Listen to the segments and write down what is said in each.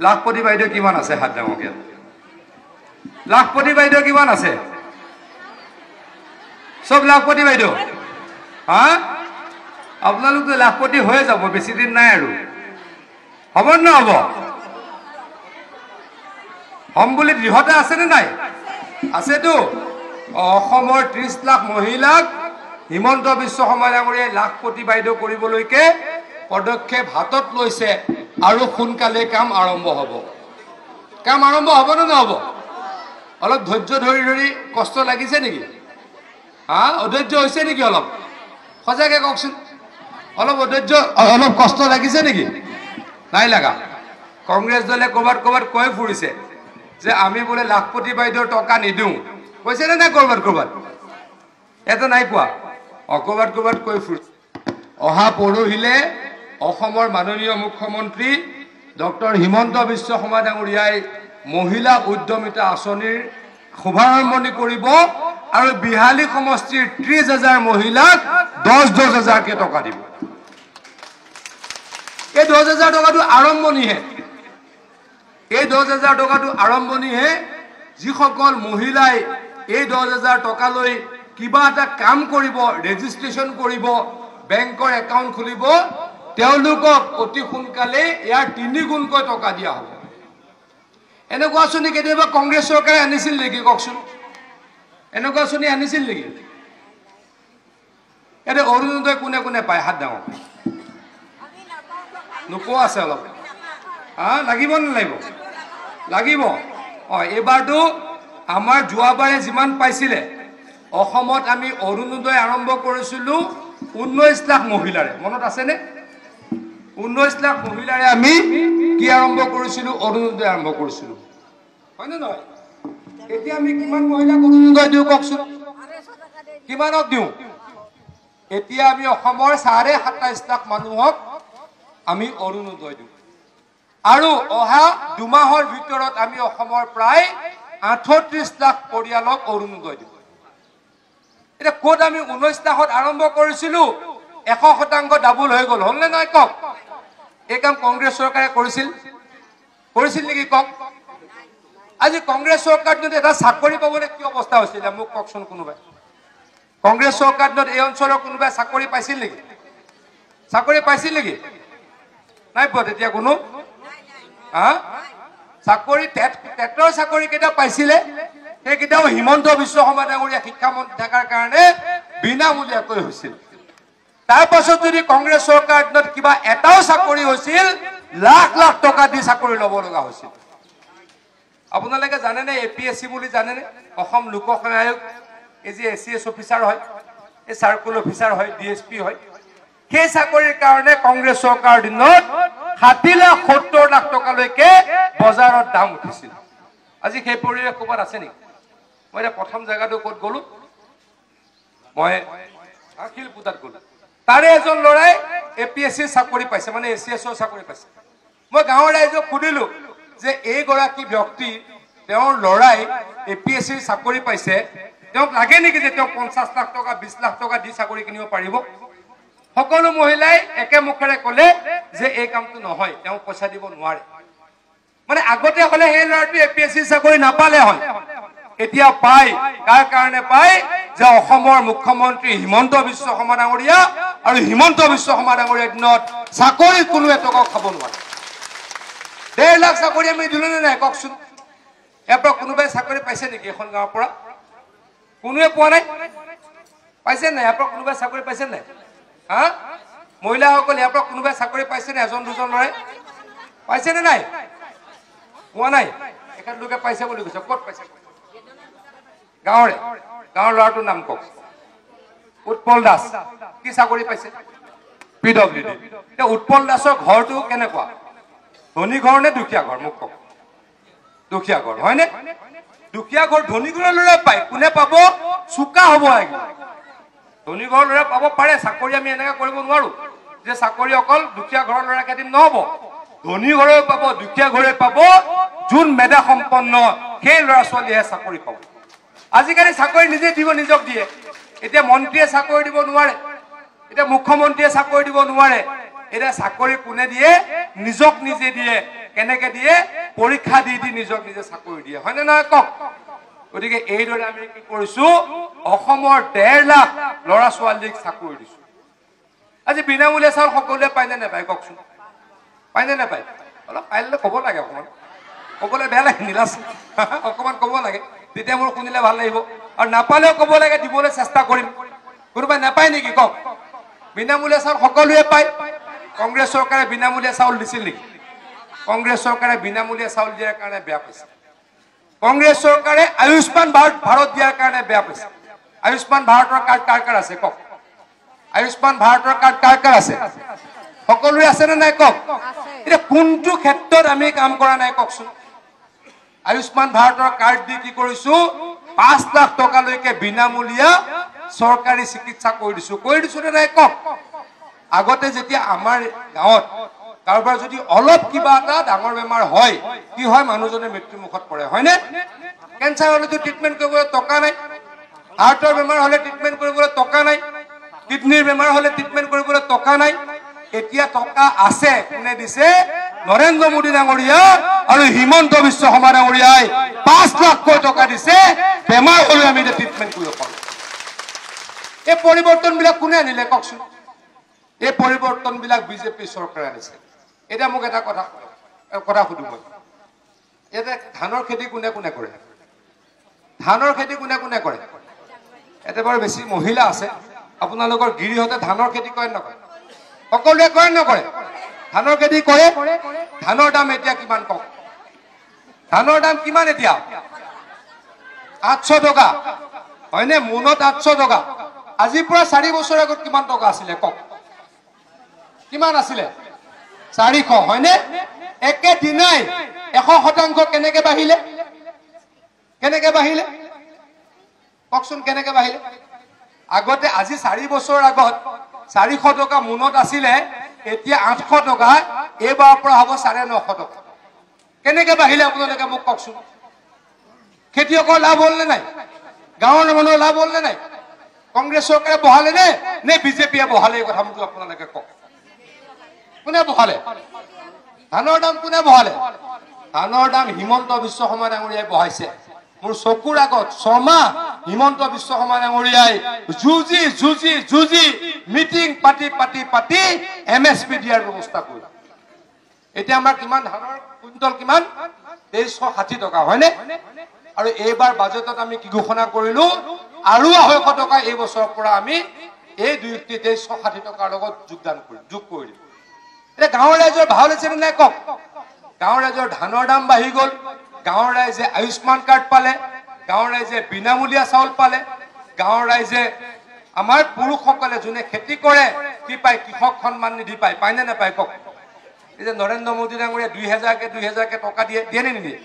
লাখপতি বাইদেউ কিমান আছে হাত ডাঙৰকে লাখপতি বাইদেউ কিমান আছে সব লাখপতি বাইদেউ হা আপোনালোক তো লাখপতি হৈ যাব বেছি দিন নাই আৰু হ'ব না হ'ব হম বুলি দৃঢ়তা আছে নে নাই আছেতো অসমৰ 30 লাখ মহিলাক হিমন্ত বিশ্ব শৰ্মা ডাঙৰীয়াই লাখপতি বাইদেউ কৰিবলৈকে পদক্ষেপ হাতত লৈছে আৰু সোনকালে কাম আৰম্ভ হ'ব নে নহ'ব অলপ ধৈৰ্য ধৰি ধৰি কষ্ট লাগিছে নেকি হা অধৈৰ্য হৈছে নেকি অলপ সজাগে কওকচোন অলপ অধৈৰ্য অলপ কষ্ট লাগিছে নেকি নাই লাগা কংগ্ৰেছ দলে কৰবাত কৈ ফুৰিছে যে আমি বোলে লাখপতি বাইদেউৰ টকা নিদিওঁ কৈছে নে নাই কৰবাত এটা নাই কোৱা কৰবাত কৈ ফুৰিছে অহা পৰহিলে অসমৰ মাননীয় মুখ্যমন্ত্ৰী ডক্টৰ হিমন্ত বিশ্ব শৰ্মা ডাঙৰীয়াই মহিলা উদ্যমিতা আঁচনিৰ শুভাৰম্ভণি কৰিব আৰু বিহালী সমষ্টিৰ 30,000 মহিলাক 10,000 কে টকা দিব এই 10,000 টকাটো আৰম্ভণিহে যিসকল মহিলাই এই 10,000 টকা লৈ কিবা এটা কাম কৰিব ৰেজিষ্ট্ৰেচন কৰিব বেংকৰ একাউণ্ট খুলিব তেওঁলোকক অতি সোনকালে ইয়াৰ 3 গুণকৈ টকা দিয়া হ'ব এনেকুৱা আঁচনি কেতিয়াবা কংগ্ৰেছ চৰকাৰে আনিছিল নেকি কওকচোন এনেকুৱা আঁচনি আনিছিল নেকি এতে অৰুণোদয় কোনে পায় হাত ডাঙৰ নোপোৱা আছে অলপ লাগিব নালাগিব লাগিব এইবাৰতো আমাৰ যোৱাবাৰে যিমান পাইছিলে অসমত আমি অৰুণোদয় আৰম্ভ কৰিছিলোঁ 19 লাখ মহিলাৰে মনত আছেনে 19 লাখ মহিলাৰে আমি কি আৰম্ভ কৰিছিলোঁ অৰুণোদয় আৰম্ভ কৰিছিলোঁ হয়নে নহয় এতিয়া আমি কিমান মহিলাক অৰুণোদয় দিওঁ কওকচোন কিমানক দিওঁ এতিয়া আমি অসমৰ 27.5 লাখ মানুহক আমি অৰুণোদয় দিওঁ আৰু অহা 2 মাহৰ ভিতৰত আমি অসমৰ প্ৰায় 38 লাখ পৰিয়ালক অৰুণোদয় দিওঁ এটা কোড আমি 19 লাখত আৰম্ভ কৰিছিলোঁ 100% ডাবল হৈ গ'ল হল নে নাই কক এই কাম কংগ্ৰেছ চৰকাৰে কৰিছিল নেকি কক আজি কংগ্ৰেছ চৰকাৰত যদি এটা চাকৰি পাবলৈ কি অৱস্থা হৈছিল মোক কওকচোন কোনোবাই কংগ্ৰেছ চৰকাৰত এই অঞ্চলৰ কোনোবাই চাকৰি পাইছিল নেকি নাই পোৱা তেতিয়া কোনো চাকৰি টেটৰ চাকৰি কেইটা পাইছিলে সেইকেইটাও হিমন্ত বিশ্ব শৰ্মা ডাঙৰীয়া শিক্ষামন্ত্ৰী থকাৰ কাৰণে বিনামূলীয়াকৈ হৈছিল তাৰ পাছত যদি কংগ্ৰেছ চৰকাৰত কিবা এটাও চাকৰি হৈছিল লাখ লাখ টকা দি চাকৰি ল'ব লগা হৈছিল আপোনালোকে জানেনে এপিএসসি বুলি জানেনে অসম লোক সেৱা আয়োগ এই যে এসিএস অফিচাৰ হয় এই সাৰ্কুল অফিচাৰ হয় ডিএসপি হয় সেই চাকৰিৰ কাৰণে কংগ্ৰেছ চৰকাৰৰ দিনত 60 লাখ টকালৈকে বজাৰত দাম উঠিছিল আজি সেই পৰিৱেশ ক'বাত আছে নেকি মই প্ৰথম জায়গাটো ক'ত গ'লো মই আখিল পুতাত গ'লো তাৰে এজন লৰাই এপিএসসি চাকৰি পাইছে মানে এসিএসৰ চাকৰি পাইছে মই গাঁৱৰ ৰাইজক সুধিলো যে এই গৰাকী ব্যক্তি তেওঁৰ লৰাই এপিএসসি চাকৰি পাইছে তেওঁক লাগে নেকি যে তেওঁ 50 লাখ টকা 20 লাখ টকা দি চাকৰি কিনিব পাৰিব সকলো মহিলাই একে মুখেৰে ক'লে যে এই কামটো নহয় তেওঁ পইচা দিব নোৱাৰে মানে আগতে হলে সেই লৰাটো এপিএসসি চাকৰি নাপালে হয় এতিয়া পায় কাৰ কাৰণে পায় যে অসমৰ মুখ্যমন্ত্ৰী হিমন্ত বিশ্ব শৰ্মা ডাঙৰীয়া আৰু হিমন্ত বিশ্ব শৰ্মা ডাঙৰীয়াৰ দিনত চাকৰি কোনো এটকাও খাব নোৱাৰে 1.5 লাখ চাকৰি আমি দিলো নে নাই কওকচোন ইয়াৰ পৰা কোনোবাই চাকৰি পাইছে নেকি এখন গাঁৱৰ পৰা কোনোৱে পোৱা নাই পাইছে নাই ইয়াৰ পৰা কোনোবাই চাকৰি পাইছে নাই মহিলাসকল ইয়াৰ পৰা কোনোবাই চাকৰি পাইছে নে এজন দুজন লৰাই পাইছে নে নাই পোৱা নাই এখান লোকে পাইছে বুলি কৈছে ক'ত পাইছে গাঁৱৰ ল'ৰাটোৰ নাম কওক উৎপল দাস কি চাকৰি পাইছে পিডব্লিউডি উৎপল দাসৰ ঘৰটো কেনেকুৱা ধনী ঘৰ নে দুখীয়া ঘৰ মোক কওক দুখীয়া ঘৰ হয়নে দুখীয়া ঘৰ ধনী ঘৰৰ ল'ৰা পায় কোনে পাব চুকা হ'ব লাগিব ধনী ঘৰৰ ল'ৰা পাব পাৰে চাকৰি আমি এনেকৈ কৰিব নোৱাৰো যে চাকৰি অকল দুখীয়া ঘৰৰ ল'ৰাকে দিম নহ'ব ধনী ঘৰে পাব দুখীয়া ঘৰে পাব যোন মেধা সম্পন্ন সেই ল'ৰা ছোৱালীয়ে চাকৰি পাব আজিকালি চাকৰি নিজে দিব নিজক দিয়ে এতিয়া মন্ত্ৰীয়ে চাকৰি দিব নোৱাৰে এতিয়া মুখ্যমন্ত্ৰীয়ে চাকৰি দিব নোৱাৰে এটা চাকৰি কোনে দিয়ে নিজক নিজে দিয়ে কেনেকে দিয়ে পৰীক্ষা দি দি নিজক নিজে চাকৰি দিয়ে হয়নে নহয় কওক গতিকে এইদৰে আমি কি কৰিছো অসমৰ 1.5 লাখ ল'ৰা ছোৱালীক চাকৰি দিছো আজি বিনামূলীয়া চাউল সকলোৱে পায় নে নাপায় কওকচোন পায় নে নাপায় অলপ পাইলে ক'ব লাগে অকণমান ক'বলৈ বেয়া লাগে নীলাজ অকণমান ক'ব লাগে তেতিয়া মোৰ শুনিলে ভাল লাগিব আৰু নাপালেও ক'ব লাগে দিবলৈ চেষ্টা কৰিম কোনোবাই নাপায় নেকি কওক বিনামূলীয়া চাউল সকলোৱে পায় কংগ্ৰেছ চৰকাৰে বিনামূলীয়া চাউল দিছিল নেকি কংগ্ৰেছ চৰকাৰে বিনামূলীয়া চাউল দিয়াৰ কাৰণে বেয়া পাইছে কংগ্ৰেছ চৰকাৰে আয়ুষ্মান ভাৰত দিয়াৰ কাৰণে বেয়া পাইছে আয়ুষ্মান ভাৰতৰ কাৰ্ড কাৰ কাৰ আছে কওক আয়ুষ্মান ভাৰতৰ কাৰ্ড কাৰ কাৰ আছে সকলোৰে আছে নে নাই কওক এতিয়া কোনটো ক্ষেত্ৰত আমি কাম কৰা নাই কওকচোন আয়ুষ্মান ভাৰতৰ কাৰ্ড দি কি কৰিছো 5 লাখ টকালৈকে বিনামূলীয়া চৰকাৰী চিকিৎসা কৰি দিছো নে নাই কওক আগতে যেতিয়া আমাৰ গাঁৱত কাৰোবাৰ যদি অলপ কিবা এটা ডাঙৰ বেমাৰ হয় কি হয় মানুহজনে মৃত্যু মুখত পৰে হয়নে কেঞ্চাৰ হলেতো ট্ৰিটমেন্ট কৰিবলৈ টকা নাই হাৰ্টৰ বেমাৰ হলে ট্ৰিটমেন্ট কৰিবলৈ টকা নাই কিডনিৰ বেমাৰ হলে ট্ৰিটমেন্ট কৰিবলৈ টকা নাই এতিয়া টকা আছে কোনে দিছে নৰেন্দ্ৰ মোদী ডাঙৰীয়া আৰু হিমন্ত বিশ্ব শৰ্মা ডাঙৰীয়াই 5 লাখ টকা দিছে বেমাৰ হলে আমি ট্ৰিটমেন্ট কৰিব পাৰো এই পৰিৱৰ্তনবিলাক কোনে আনিলে কওকচোন এই পৰিৱৰ্তনবিলাক বিজেপি চৰকাৰে আনিছে এটা মোক এটা কথা সুধো মই এটা ধানৰ খেতি কোনে কোনে কৰে ধানৰ খেতি কোনে কোনে কৰে এটা বৰ বেছি মহিলা আছে আপোনালোকৰ গিৰিহতে ধানৰ খেতি কৰে নকৰে সকলোৱে কৰে নকৰে ধানৰ খেতি কৰে ধানৰ দাম এতিয়া কিমান কওক ধানৰ দাম কিমান এতিয়া 800 টকা হয়নে মোনত 800 টকা আজিৰ পৰা 4 বছৰ আগত কিমান টকা আছিলে কওক কিমান আছিলে 400 হয়নে একে দিনাই 100% কেনেকে বাঢ়িলে কওকচোন কেনেকে বাঢ়িলে আগতে আজি 4 বছৰ আগত 400 টকা মোনত আছিলে এতিয়া 800 টকা এবাৰ পৰা হ'ব 950 টকা কেনেকে বাঢ়িলে আপোনালোকে মোক কওকচোন খেতিয়কৰ লাভ হ'ল নে নাই গাঁৱৰ মানুহৰ লাভ হ'ল নে নাই কংগ্ৰেছ চৰকাৰে বহালে নে বিজেপিয়ে বহালে এই কথা মোক আপোনালোকে কওক কোনে বহালে ধানৰ দাম কোনে বহালে ধানৰ দাম হিমন্ত বিশ্ব শৰ্মা ডাঙৰীয়াই বহাইছে মোৰ চকুৰ আগত 6 মাহ হিমন্ত বিশ্ব শৰ্মা ডাঙৰীয়াই যুঁজি মিটিং পাতি MSP দিয়াৰ ব্যৱস্থা কৰিলে এতিয়া আমাৰ কিমান ধানৰ কুইণ্টল কিমান 2360 টকা হয়নে আৰু এইবাৰ বাজেটত আমি কি ঘোষণা কৰিলো আৰু 200 টকা এই বছৰৰ পৰা আমি এই 2360 টকাৰ লগত যোগ কৰি দিম এটা গাঁৱৰ ৰাইজৰ ভাল হৈছে নে নাই কওক গাঁৱৰ ৰাইজৰ ধানৰ দাম বাঢ়ি গ'ল গাঁৱৰ ৰাইজে আয়ুষ্মান কাৰ্ড পালে গাঁৱৰ ৰাইজে বিনামূলীয়া চাউল পালে গাঁৱৰ ৰাইজে আমাৰ পুৰুষসকলে যোনে খেতি কৰে কি পায় কৃষক সন্মান নিধি পায় নে নাপায় কওক এই যে নৰেন্দ্ৰ মোদী ডাঙৰীয়া 2000কে টকা দিয়ে নে নিদিয়ে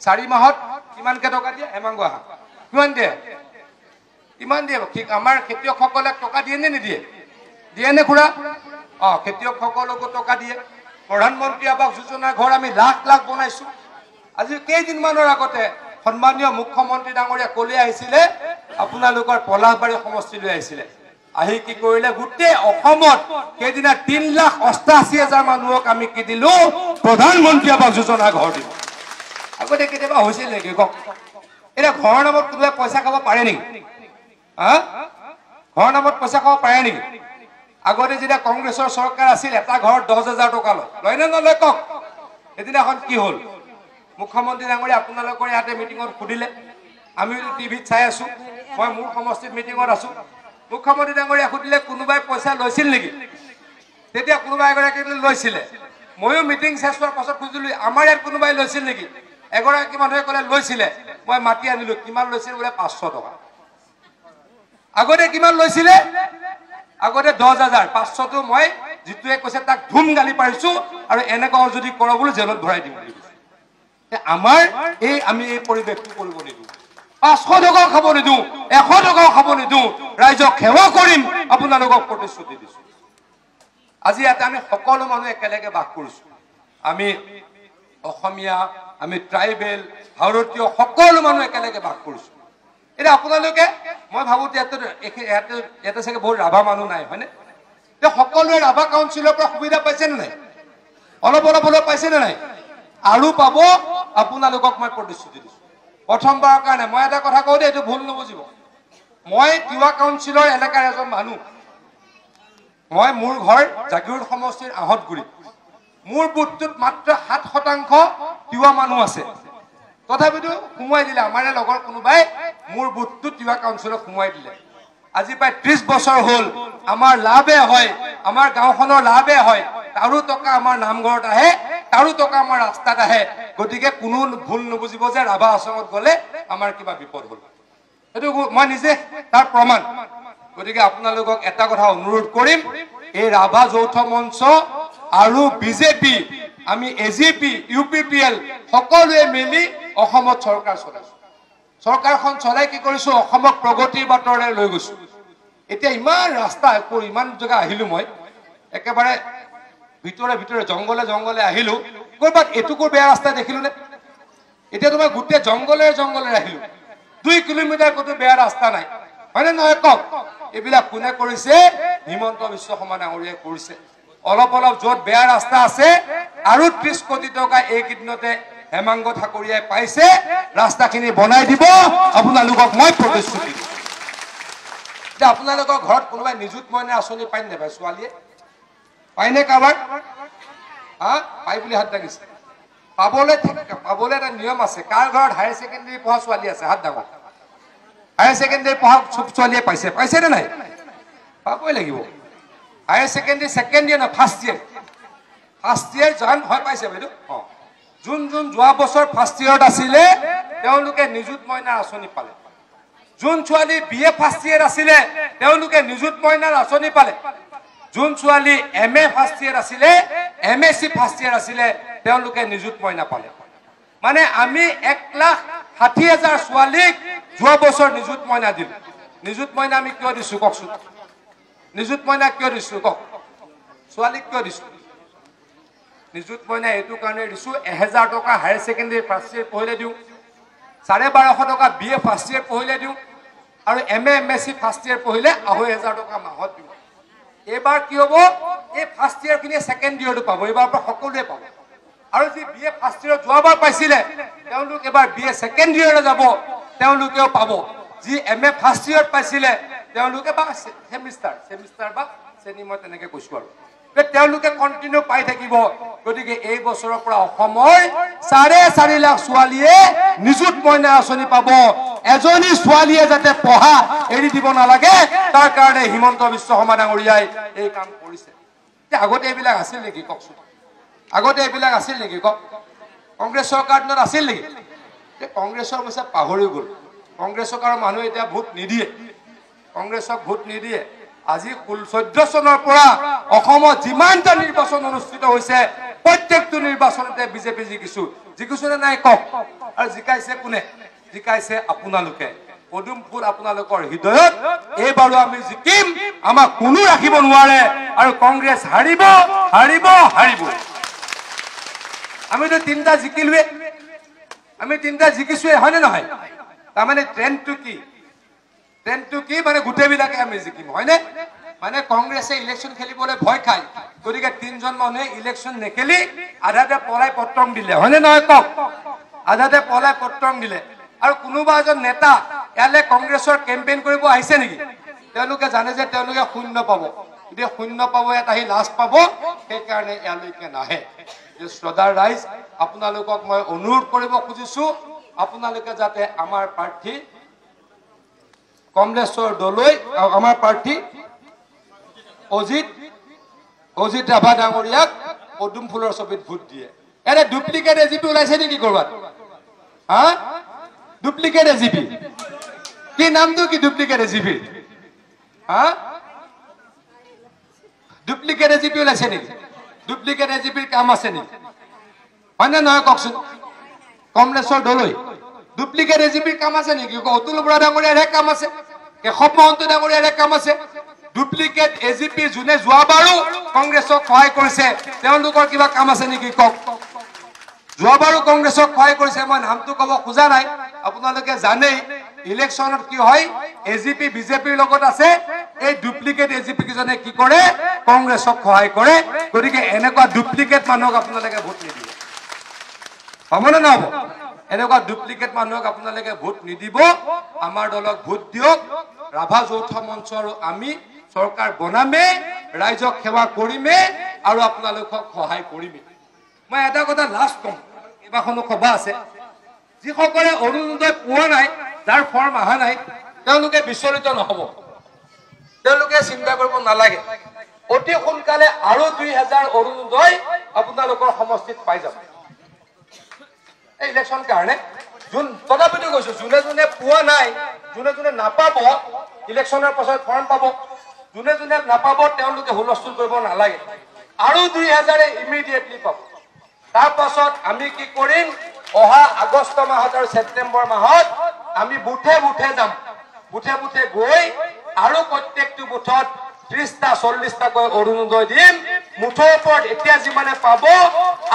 4 মাহত কিমানকে টকা দিয়ে এমাংগোৱা কিমান দিয়ে আমাৰ খেতিয়কসকলে টকা দিয়ে নে নিদিয়ে দিয়ে নে খুৰা খেতিয়কসকলকো টকা দিয়ে প্ৰধানমন্ত্ৰী আৱাস যোজনাৰ ঘৰ আমি লাখ বনাইছো আজি কেইদিনমানৰ আগতে সন্মানীয় মুখ্যমন্ত্ৰী ডাঙৰীয়া কলে আহিছিলে আপোনালোকৰ পলাশবাৰী সমষ্টিলৈ আহিছিলে আহি কি কৰিলে গোটেই অসমত কেইদিনা 3,88,000 মানুহক আমি কি দিলো প্ৰধানমন্ত্ৰী আৱাস যোজনাৰ ঘৰ দিলো আগতে কেতিয়াবা হৈছিল নেকি কওক এতিয়া ঘৰৰ নামত কোনোবাই পইচা খাব পাৰে নেকি ঘৰৰ নামত পইচা খাব পাৰে নেকি আগতে যেতিয়া কংগ্ৰেছৰ চৰকাৰ আছিল এটা ঘৰত 10,000 টকা লয় নে নলয় কওক এদিনাখন কি হ'ল মুখ্যমন্ত্ৰী ডাঙৰীয়া আপোনালোকৰ ইয়াতে মিটিঙত সুধিলে আমি টিভিত চাই আছো মই মোৰ সমষ্টিত মিটিঙত আছো মুখ্যমন্ত্ৰী ডাঙৰীয়া সুধিলে কোনোবাই পইচা লৈছিল নেকি তেতিয়া কোনোবাই এগৰাকী লৈছিলে ময়ো মিটিং শেষ হোৱাৰ পাছত খুজিলো আমাৰ ইয়াত কোনোবাই লৈছিল নেকি এগৰাকী মানুহে ক'লে লৈছিলে মই মাতি আনিলো কিমান লৈছিল বোলে 500 টকা আগতে কিমান লৈছিলে আগতে 10,000 500টো মই যিটোৱে কৈছে তাক ধুম গালি পাৰিছো আৰু এনেকুৱা যদি কৰ বুলি জেলত ভৰাই দিম বুলি কৈছে আমাৰ আমি এই পৰিৱেশটো কৰিব নিদিওঁ 500 টকাও খাব নিদিওঁ 100 টকাও খাব নিদিওঁ ৰাইজক সেৱা কৰিম আপোনালোকক প্ৰতিশ্ৰুতি দিছো আজি ইয়াতে আমি সকলো মানুহ একেলগে বাস কৰিছো আমি অসমীয়া আমি ট্ৰাইবেল ভাৰতীয় সকলো মানুহ একেলগে বাস কৰিছো এটা আপোনালোকে মই ভাবো ইয়াতে চাগে বহুত ৰাভা মানুহ নাই হয়নে সকলোৱে ৰাভা কাউন্সিলৰ পৰা সুবিধা পাইছে নে নাই অলপ পাইছে নে নাই আৰু পাব আপোনালোকক মই প্ৰতিশ্ৰুতি দিছো প্ৰথমবাৰৰ কাৰণে মই এটা কথা কওঁ দেই এইটো ভুল নুবুজিব মই তিৱা কাউন্সিলৰ এলেকাৰ এজন মানুহ মই মোৰ ঘৰ জাগিৰোড সমষ্টিৰ আহতগুৰি মোৰ বুথটোত মাত্ৰ 7% তিৱা মানুহ আছে তথাপিতো সোমাই দিলে আমাৰে লগৰ কোনোবাই মোৰ বুথটোত তিৱা কাউন্সিলত সোমাই দিলে আজি প্ৰায় 30 বছৰ হ'ল আমাৰ লাভে হয় আমাৰ গাঁওখনৰ লাভে হয় তাৰো টকা আমাৰ নামঘৰত আহে তাৰো টকা আমাৰ ৰাস্তাত আহে গতিকে কোনো ভুল নুবুজিব যে ৰাভা আশ্ৰমত গলে আমাৰ কিবা বিপদ হ'ল এটো মই নিজে তাৰ প্ৰমাণ গতিকে আপোনালোকক এটা কথা অনুৰোধ কৰিম এই ৰাভা যৌথ মঞ্চ আৰু বিজেপি আমি এজিপি ইউপিপিএল সকলোৱে মিলি অসমত চৰকাৰ চলাইছো চৰকাৰখন চলাই কি কৰিছো অসমক প্ৰগতিৰ বাটৰে লৈ গৈছো এতিয়া ইমান ৰাস্তা ইমান জায়গা আহিলো মই একেবাৰে ভিতৰে জংগলে আহিলো কৰবাত এটুকুৰ বেয়া ৰাস্তা দেখিলো নে এতিয়া তোমাৰ গোটেই জংগলে আহিলো 2 কিলোমিটাৰ কত বেয়া ৰাস্তা নাই হয়নে নহয় কক এইবিলাক কোনে কৰিছে হিমন্ত বিশ্ব শৰ্মা ডাঙৰীয়াই কৰিছে অলপ যত বেয়া ৰাস্তা আছে আৰু 30 কোটি টকা এই কিদিনতে হেমাংগ ঠাকুৰীয়াই পাইছে ৰাস্তাখিনি বনাই দিব আপোনালোকক মই প্ৰতিশ্ৰুতি দিছো যে আপোনালোকৰ ঘৰত কোনোবাই নিযুত মইনা আঁচনি পাই নেপায় ছোৱালীয়ে পাইনে কাবাৰ পাই বুলি হাত দাঙিছে পাবলৈ এটা নিয়ম আছে কাৰ ঘৰত হায়াৰ ছেকেণ্ডাৰী পঢ়া ছোৱালী আছে হাত দাঙক হায়াৰ ছেকেণ্ডাৰী পঢ়া ছোৱালীয়ে পাইছে নে নাই পাবই লাগিব হায়াৰ ছেকেণ্ডাৰী ছেকেণ্ড ইয়াৰ না ফাৰ্ষ্ট ইয়াৰ জান হয় পাইছে বাইদেউ যোন যোৱা বছৰ ফাৰ্ষ্ট ইয়াৰত আছিলে তেওঁলোকে নিযুত মইনা আঁচনি পালে যোন ছোৱালী বিএ ফাৰ্ষ্ট ইয়াৰ আছিলে তেওঁলোকে নিযুত মইনাৰ আঁচনি পালে যোন ছোৱালী এমএ ফাৰ্ষ্ট ইয়াৰ আছিলে এমএসি ফাৰ্ষ্ট ইয়াৰ আছিলে তেওঁলোকে নিযুত মইনা পালে মানে আমি 1,60,000 ছোৱালীক যোৱা বছৰ নিযুত মইনা দিল নিযুত মইনা আমি কিয় দিছো কওকচোন নিযুত মইনা কিয় দিছো কক ছোৱালীক কিয় দিছো নিযুত মইনা এইটো কাৰণে দিছো 1000 টকা হায়াৰ ছেকেণ্ডাৰী ফাৰ্ষ্ট ইয়াৰ পঢ়িলে দিওঁ 1250 টকা বিএ ফাৰ্ষ্ট ইয়াৰ পঢ়িলে দিওঁ আৰু এমএ এমএসি ফাৰ্ষ্ট ইয়াৰ পঢ়িলে 2500 টকা মাহত দিওঁ এবাৰ কি হ'ব এই ফাৰ্ষ্ট ইয়াৰ খিনি সেকেন্ড ইয়াৰটো পাব এবাৰ পৰা সকলোৱে পাব আৰু যি বিএ ফাৰ্ষ্ট ইয়াৰ যোৱাবাৰ পাইছিলে তেওঁলোক এবাৰ বিএ সেকেন্ড ইয়াৰলৈ যাব তেওঁলোকেও পাব যি এমএ ফাৰ্ষ্ট ইয়াৰ পাইছিলে তেওঁলোকে বা সেমিষ্টাৰ বা শ্ৰেণী মই তেনেকে কৈছো আৰু তেওঁলোকে কন্টিনিউ পাই থাকিব গতিকে এই বছৰৰ পৰা অসমৰ 4.5 লাখ ছোৱালীয়ে নিযুত মইনা আঁচনি পাব এজনী ছোৱালীয়ে যাতে পঢ়া এৰি দিব নালাগে তাৰ কাৰণে হিমন্ত বিশ্ব শৰ্মা ডাঙৰীয়াই এই কাম কৰিছে আগতে এইবিলাক আছিল নেকি কওকচোন আগতে এইবিলাক আছিল নেকি কক কংগ্ৰেছ চৰকাৰ দিনত আছিল নেকি কংগ্ৰেছৰ অৱশ্যে পাহৰি গ'ল কংগ্ৰেছক আৰু মানুহ এতিয়া ভোট নিদিয়ে কংগ্ৰেছক ভোট নিদিয়ে আজি 14 চনৰ পৰা অসমত যিমানটা নিৰ্বাচন অনুষ্ঠিত হৈছে প্ৰত্যেকটো নিৰ্বাচনতে বিজেপি জিকিছুনে নাই কক আৰু জিকাইছে কোনে জিকাইছে আপোনালোকে পদুম ফুল আপোনালোকৰ হৃদয়ত এইবাৰো আমি জিকিম আমাক কোনো ৰাখিব নোৱাৰে আৰু কংগ্ৰেছ হাৰিব আমিতো তিনটা জিকিলোৱে আমি তিনটা জিকিছোৱে হয়নে নহয় তাৰমানে ট্ৰেন্ডটো কি মানে গোটেইবিলাকে আমি জিকিম হয়নে মানে কংগ্ৰেছে ইলেকশন খেলিবলৈ ভয় খায় গতিকে 3 জন মানুহে ইলেকশন নেখেলি আধাতে পলাই পত্ৰং দিলে হয়নে নহয় কক আধাতে পলাই পত্ৰং দিলে আৰু কোনোবা এজন নেতা ইয়ালে কংগ্ৰেছৰ কেম্পেইন কৰিব আহিছে নেকি তেওঁলোকে জানে যে তেওঁলোকে শূন্য পাব যদি শূন্য পাব এটা আহি লাষ্ট পাব সেই কাৰণে ইয়ালৈকে নাহে শ্ৰদ্ধাৰ ৰাইজ আপোনালোকক মই অনুৰোধ কৰিব খুজিছো আপোনালোকে যাতে আমাৰ প্ৰাৰ্থী কমলেশ্বৰ দলৈ আমাৰ প্ৰাৰ্থী অজিত ৰাভা ডাঙৰীয়াক পদুম ফুলৰ ছবিত ভোট দিয়ে এনে ডুপ্লিকেট এজিপি ওলাইছে নেকি কৰবাত ডুপ্লিকেট এজিপি কি নামটো কি ডুপ্লিকেট এজিপি ডুপ্লিকেট এজিপি ওলাইছে নেকি ডুপ্লিকেট এজিপিৰ কাম আছে নেকি হয়নে নহয় কওকচোন কমলেশ্বৰ দলৈ ডুপ্লিকেট এজিপিৰ কাম আছে নেকি অতুল বৰা ডাঙৰীয়াৰ কাম আছে কেশৱ মহন্ত ডাঙৰীয়াৰ কাম আছে ডুপ্লিকেট এজিপি যোনে যোৱাবাৰো কংগ্ৰেছক সহায় কৰিছে তেওঁলোকৰ কিবা কাম আছে নেকি কক যোৱাবাৰো কংগ্ৰেছক সহায় কৰিছে মই নামটো ক'ব খোজা নাই আপোনালোকে জানেই ইলেকশ্যনত কি হয় এজিপি বিজেপিৰ লগত আছে এই ডুপ্লিকেট এজিপি কিজনে কি কৰে কংগ্ৰেছক সহায় কৰে গতিকে এনেকুৱা ডুপ্লিকেট মানুহক আপোনালোকে ভোট নিদিয়ে হ'বনে নহ'ব? এনেকুৱা ডুপ্লিকেট মানুহক আপোনালোকে ভোট নিদিব, আমাৰ দলক ভোট দিয়ক। ৰাভা যৌথ মঞ্চ আৰু আমি চৰকাৰ বনামে, ৰাইজক সেৱা কৰিমে আৰু আপোনালোকক সহায় কৰিমে। মই এটা কথা লাষ্ট কম, কেইবাখনো সভা আছে, যিসকলে অৰুণোদয় পোৱা নাই, যাৰ ফৰ্ম অহা নাই, তেওঁলোকে বিচলিত নহ'ব, তেওঁলোকে চিন্তা কৰিব নালাগে। অতি সোনকালে আৰু 2000 অৰুণোদয় আপোনালোকৰ সমষ্টিত পাই যাব এই ইলেকশ্যন কাৰণে। তথাপিতো কৈছো, যোনে যোনে পোৱা নাই, যোনে যোনে নাপাব, ইলেকশ্যনৰ পাছত ফৰ্ম পাব, যোনে যোনে নাপাব তেওঁলোকে হুলস্থুল কৰিব নালাগে। আৰু 2000 ইমিডিয়েটলি পাব। তাৰ পাছত আমি কি কৰিম, অহা আগষ্ট মাহত আৰু ছেপ্টেম্বৰ মাহত আমি বুথে বুথে যাম, বুথে বুথে গৈ আৰু প্ৰত্যেকটো বুথত 30টা 40টাকৈ অৰুণোদয় দিম। মুঠৰ ওপৰত এতিয়া যিমানে পাব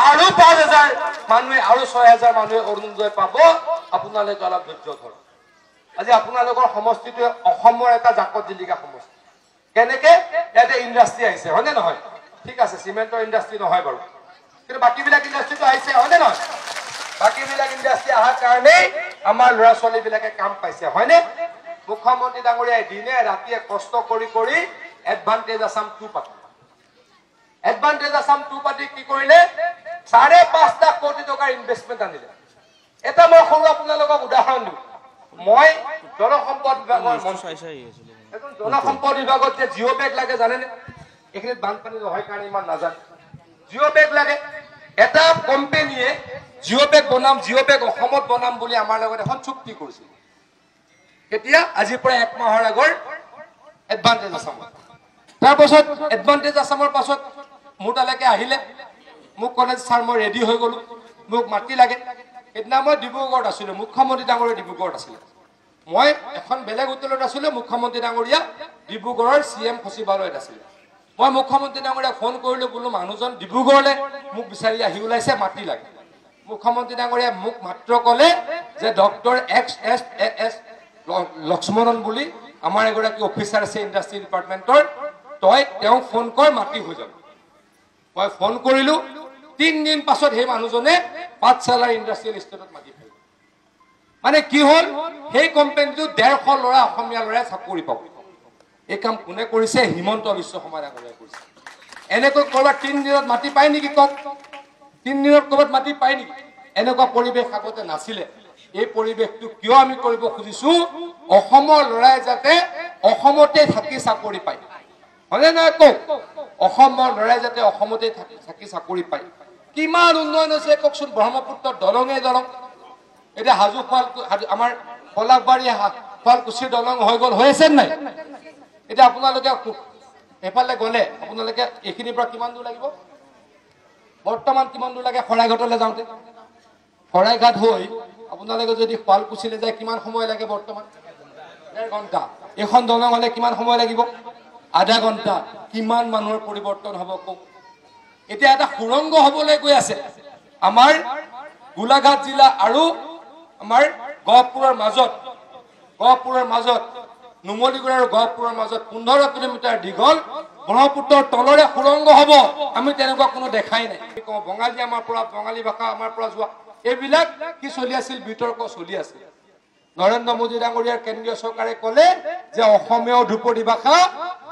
আৰু 5000 মানুহে আৰু 6000 মানুহে অৰুণোদয় পাব। আপোনালোকে অলপ ধৈৰ্য ধৰক। আজি আপোনালোকৰ সমষ্টিটোৱে অসমৰ এটা জাকত জিলিকা সমষ্টি। কেনেকে ইয়াতে ইণ্ডাষ্ট্ৰী আহিছে, হয়নে নহয়? ঠিক আছে, চিমেণ্টৰ ইণ্ডাষ্ট্ৰী নহয় বাৰু, কিন্তু বাকীবিলাক ইণ্ডাষ্ট্ৰীটো আহিছে, হয়নে নহয়? বাকীবিলাক ইণ্ডাষ্ট্ৰী অহাৰ কাৰণেই আমাৰ ল'ৰা ছোৱালীবিলাকে কাম পাইছে, হয়নে? মুখ্যমন্ত্ৰী ডাঙৰীয়াই দিনে ৰাতিয়ে কষ্ট কৰি কৰি এডভান্টেজ আছাম 2 পাতি, এডভান্টেজ আছাম 2 পাতি কি কৰিলে, 5.5 লাখ কোটি টকাৰ ইনভেষ্টমেণ্ট আনিলে। এটা মই সৰু আপোনালোকক উদাহৰণ দিওঁ। মই জলসম্পদ বিভাগৰ জলসম্পদ বিভাগত যে জিঅ' বেগ লাগে জানেনে? এইখিনিত বানপানী নহয় কাৰণে ইমান নাজানে। জিঅ' বেগ লাগে। এটা কোম্পানীয়ে জিঅ' বেগ বনাম, জিঅ' বেগ অসমত বনাম বুলি আমাৰ লগত এখন চুক্তি কৰিছিল। কেতিয়া? আজিৰ পৰা 1 মাহৰ আগৰ এডভান্টেজ আছামৰ। তাৰপাছত এডভান্টেজ আছামৰ পাছত মোৰ তালৈকে আহিলে, মোক ক'লে ছাৰ মই ৰেডি হৈ গ'লো, মোক মাটি লাগে। সেইদিনা মই ডিব্ৰুগড়ত আছিলোঁ, মুখ্যমন্ত্ৰী ডাঙৰীয়া ডিব্ৰুগড়ত আছিলে। মই এখন বেলেগ হোটেলত আছিলোঁ, মুখ্যমন্ত্ৰী ডাঙৰীয়া ডিব্ৰুগড়ৰ CM সচিবালয়ত আছিলে। মই মুখ্যমন্ত্ৰী ডাঙৰীয়াক ফোন কৰিলোঁ, বোলো মানুহজন ডিব্ৰুগড়লৈ মোক বিচাৰি আহি ওলাইছে, মাটি লাগে। মুখ্যমন্ত্ৰী ডাঙৰীয়াই মোক মাত্ৰ ক'লে যে ডক্টৰ XSAS লক্ষ্মণন বুলি আমাৰ এগৰাকী অফিচাৰ আছে ইণ্ডাষ্ট্ৰী ডিপাৰ্টমেণ্টৰ, তই তেওঁক ফোন কৰ, মাটি হৈ যাব। মই ফোন কৰিলোঁ, 3 দিন পাছত সেই মানুহজনে পাঠশালাৰ ইণ্ডাষ্ট্ৰিয়েল ষ্টেটত মাটি পাই। মানে কি হ'ল, সেই কোম্পানীটো 150 ল'ৰা, অসমীয়া ল'ৰাই চাকৰি পাব। এই কাম কোনে কৰিছে? হিমন্ত বিশ্ব শৰ্মা ডাঙৰীয়াই কৰিছে। এনেকৈ ক'ৰবাত 3 দিনত মাটি পায় নেকি? কওক, 3 দিনত ক'ৰবাত মাটি পায় নেকি? এনেকুৱা পৰিৱেশ আগতে নাছিলে। এই পৰিৱেশটো কিয় আমি কৰিব খুজিছো? অসমৰ ল'ৰাই যাতে অসমতে থাকি চাকৰি পায়, হয়নে নহয় কওক? অসমৰ ল'ৰাই যাতে অসমতে থাকি চাকৰি পায়। কিমান উন্নয়ন হৈছে কওকচোন? ব্ৰহ্মপুত্ৰৰ দলঙে দলং, এতিয়া হাজো আমাৰ পলাশবাৰী শুৱালকুছিৰ দলং হৈ গ'ল, হৈ আছে নাই? এতিয়া আপোনালোকে এফালে গ'লে আপোনালোকে এইখিনিৰ পৰা কিমান দূৰ লাগিব? বৰ্তমান কিমান দূৰ লাগে? শৰাইঘাটলৈ যাওঁতে, শৰাইঘাট হৈ আপোনালোকে যদি শুৱালকুছিলৈ যায় কিমান সময় লাগে? বৰ্তমান 1.5 ঘণ্টা। এখন দলং হ'লে কিমান সময় লাগিব? আধা ঘণ্টা। কিমান মানুহৰ পৰিৱৰ্তন হ'ব কওক? এতিয়া এটা সুৰংগ হ'বলৈ গৈ আছে আমাৰ গোলাঘাট জিলা আৰু আমাৰ গহপুৰৰ মাজত, নুমলীগড় আৰু গহপুৰৰ মাজত 15 কিলোমিটাৰ দীঘল ব্ৰহ্মপুত্ৰৰ তলৰে সুৰংগ হ'ব। আমি তেনেকুৱা কোনো দেখাই নাই। বঙালী আমাৰ পৰা, বঙালী ভাষা আমাৰ পৰা যোৱা, এইবিলাক কি চলি আছিল? বিতৰ্ক চলি আছিল। নৰেন্দ্ৰ মোদী ডাঙৰীয়াৰ কেন্দ্ৰীয় চৰকাৰে ক'লে যে অসমীয়াও ধ্ৰুপদী ভাষা,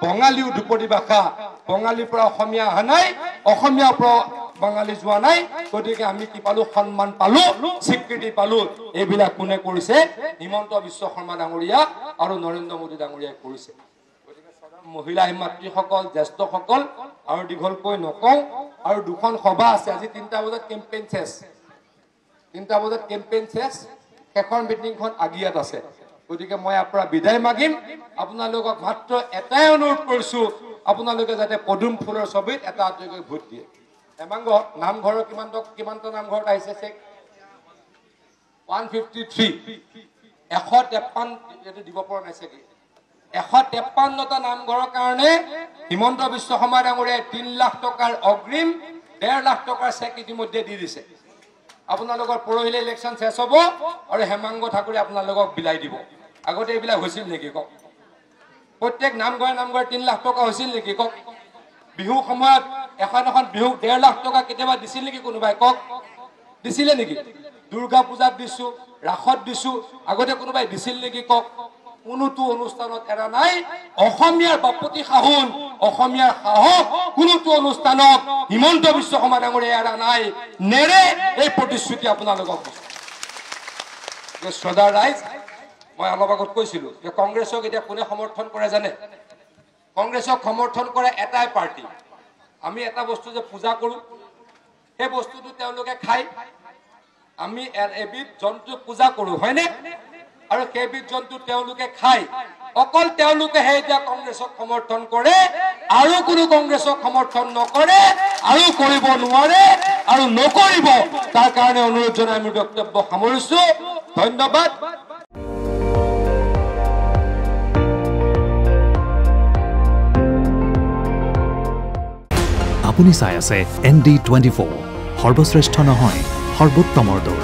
বঙালীও ধ্ৰুপদী ভাষা। বঙালীৰ পৰা অসমীয়া অহা নাই, অসমীয়াৰ পৰা বঙালী যোৱা নাই। গতিকে আমি কি পালো? সন্মান পালো, স্বীকৃতি পালো। এইবিলাক কোনে কৰিছে? হিমন্ত বিশ্ব শৰ্মা ডাঙৰীয়া আৰু নৰেন্দ্ৰ মোদী ডাঙৰীয়াই কৰিছে। মহিলা মাতৃসকল, জ্যেষ্ঠসকল, আৰু দীঘলকৈ নকওঁ, আৰু 2খন সভা আছে। আজি 3টা বজাত কেম্পেইন শেষ, 3টা বজাত কেম্পেইন শেষ। শেষৰ মিটিংখন আগিয়াত আছে। গতিকে মই আপোনাৰ বিদায় মাগিম। আপোনালোকক মাত্ৰ এটাই অনুৰোধ কৰিছো, আপোনালোকে যাতে পদুম ফুলৰ ছবিত এটা আত্মীয়কৈ ভোট দিয়ে। হেমাংগ নামঘৰৰ কিমানটা নামঘৰত আহিছে? 153, 153 এইটো দিব পৰা নাই চাগে। 153টা নামঘৰৰ কাৰণে হিমন্ত বিশ্ব শৰ্মা ডাঙৰীয়াই 3 লাখ টকাৰ অগ্ৰিম, 1.5 লাখ টকাৰ চেক ইতিমধ্যে দি দিছে। আপোনালোকৰ পৰহিলে ইলেকশ্যন শেষ হ'ব আৰু হেমাংগ ঠাকুৰে আপোনালোকক বিলাই দিব। আগতে এইবিলাক হৈছিল নেকি কওক? প্ৰত্যেক নামঘৰে 3 লাখ টকা হৈছিল নেকি কওক? বিহু সময়ত এখন বিহুক 1.5 লাখ টকা কেতিয়াবা দিছিল নেকি কোনোবাই কওক? দিছিলে নেকি? দুৰ্গা পূজাত দিছো, ৰাসত দিছো, আগতে কোনোবাই দিছিল নেকি কওক? কোনোটো অনুষ্ঠানত এৰা নাই। অসমীয়াৰ বাপতি সাহোন, অসমীয়াৰ সাহস কোনোটো অনুষ্ঠানত হিমন্ত বিশ্ব শৰ্মা ডাঙৰীয়াই এৰা নাই, নেৰে। এই প্ৰতিশ্ৰুতি আপোনালোকক শ্ৰদ্ধাৰ ৰাইজ, মই অলপ আগত কৈছিলো যে কংগ্ৰেছক এতিয়া কোনে সমৰ্থন কৰে জানে? কংগ্ৰেছক সমৰ্থন কৰে এটাই পাৰ্টি। আমি এটা বস্তু যে পূজা কৰো, সেই বস্তুটো তেওঁলোকে খায়। আমি এবিধ জন্তু পূজা কৰো, হয়নে? আৰু সেইবিধ জন্তু তেওঁলোকে খায়। অকল তেওঁলোকেহে এতিয়া কংগ্ৰেছক সমৰ্থন কৰে, আৰু কোনো কংগ্ৰেছক সমৰ্থন নকৰে, আৰু কৰিব নোৱাৰে, আৰু নকৰিব। তাৰ কাৰণে অনুৰোধ জনাই আমি বক্তব্য সামৰিছো। ধন্যবাদ। আপুনি চাই আছে ND24, সৰ্বশ্ৰেষ্ঠ নহয়, সৰ্বোত্তমৰ দৌৰ।